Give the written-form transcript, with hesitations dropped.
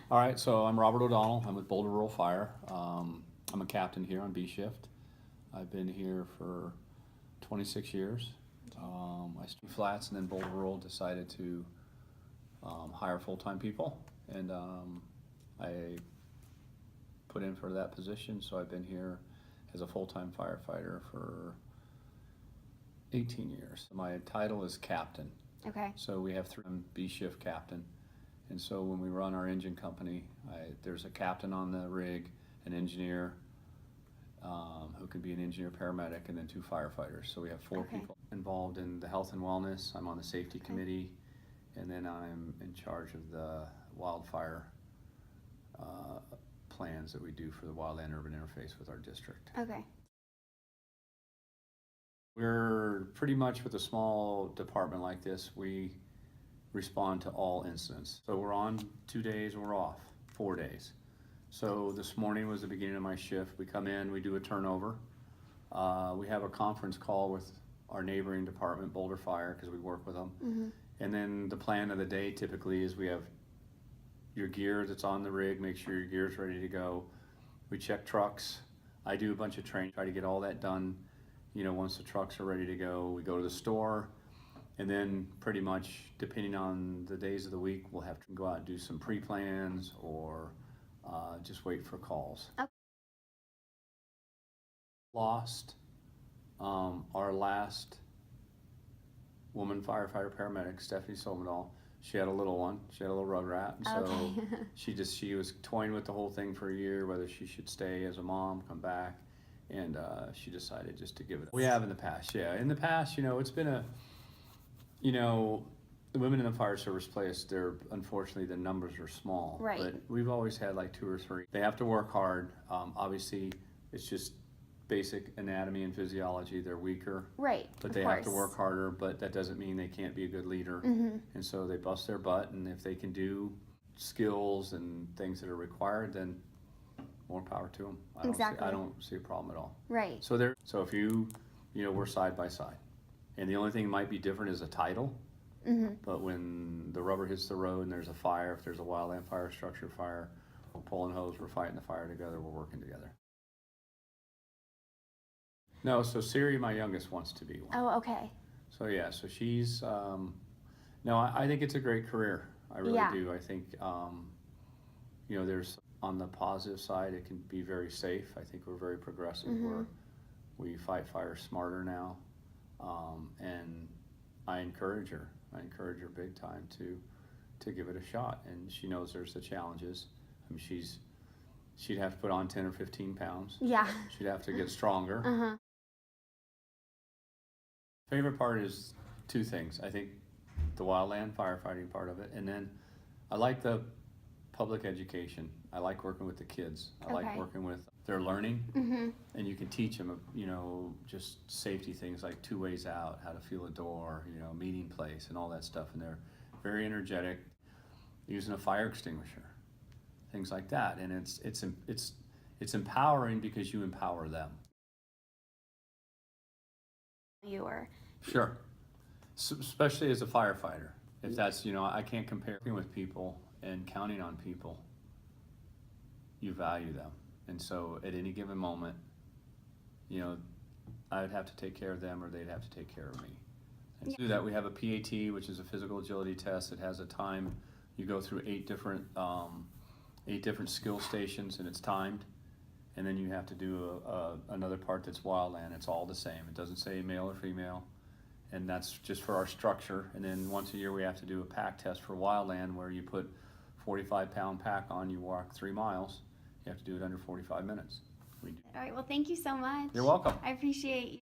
All right, so I'm Robert O'Donnell. I'm with Boulder Rural Fire. I'm a captain here on B shift. I've been here for 26 years. I started flats, and then Boulder Rural decided to hire full-time people, and I put in for that position. So I've been here as a full-time firefighter for 18 years. My title is captain. Okay. So we have 3 B shift captain. And so when we run our engine company, there's a captain on the rig, an engineer, who can be an engineer paramedic, and then 2 firefighters. So we have 4 Okay. people involved in the health and wellness. I'm on the safety committee, and then I'm in charge of the wildfire plans that we do for the wildland urban interface with our district. Okay. We're pretty much, with a small department like this, we respond to all incidents. So we're on 2 days and we're off 4 days. So this morning was the beginning of my shift. We come in, we do a turnover. We have a conference call with our neighboring department, Boulder Fire, because we work with them. Mm-hmm. And then the plan of the day typically is we have your gear that's on the rig, make sure your gear's ready to go. We check trucks. I do a bunch of training, try to get all that done. Once the trucks are ready to go, we go to the store. And then pretty much, depending on the days of the week, we'll have to go out and do some pre-plans or just wait for calls. Okay. Lost our last woman firefighter paramedic, Stephanie Somedal. She had a little one. She had a little rugrat. And so Okay. she was toying with the whole thing for a year, whether she should stay as a mom, come back. And she decided just to give it up. We have in the past, yeah. In the past, it's been the women in the fire service unfortunately, the numbers are small. Right. But we've always had like 2 or 3. They have to work hard. Obviously, it's just basic anatomy and physiology. They're weaker. Right. But of they course. have to work harder, but that doesn't mean they can't be a good leader. Mm-hmm. And so they bust their butt, and if they can do skills and things that are required, then more power to them. Exactly. I don't see a problem at all. Right. So if we're side by side, and the only thing that might be different is a title. Mm-hmm. But when the rubber hits the road and there's a fire, if there's a wildland fire, structure fire, we're pulling hose, we're fighting the fire together, we're working together. No, so Siri, my youngest, wants to be one. Oh, okay. So yeah, so she's, no, I think it's a great career. I really Yeah. do. I think, there's, on the positive side, it can be very safe. I think we're very progressive. Mm-hmm. We fight fire smarter now. And I encourage her big time to give it a shot. And she knows there's the challenges. I mean, she'd have to put on 10 or 15 pounds. Yeah. She'd have to get stronger. Uh-huh. Favorite part is 2 things. I think the wildland firefighting part of it, and then I like the public education. I like working with the kids. I like Okay. working with their learning, Mm-hmm. and you can teach them, just safety things like 2 ways out, how to feel a door, meeting place, and all that stuff. And they're very energetic, using a fire extinguisher, things like that. And it's empowering because you empower them. You were. Sure. Especially as a firefighter. If that's, I can't compare working with people and counting on people. You value them. And so at any given moment, I'd have to take care of them or they'd have to take care of me. And to do that, we have a PAT, which is a physical agility test. It has a time. You go through 8 different skill stations, and it's timed. And then you have to do another part that's wildland. It's all the same. It doesn't say male or female. And that's just for our structure. And then once a year we have to do a pack test for wildland, where you put 45-pound pack on, you walk 3 miles. You have to do it under 45 minutes. We do. All right. Well, thank you so much. You're welcome. I appreciate you.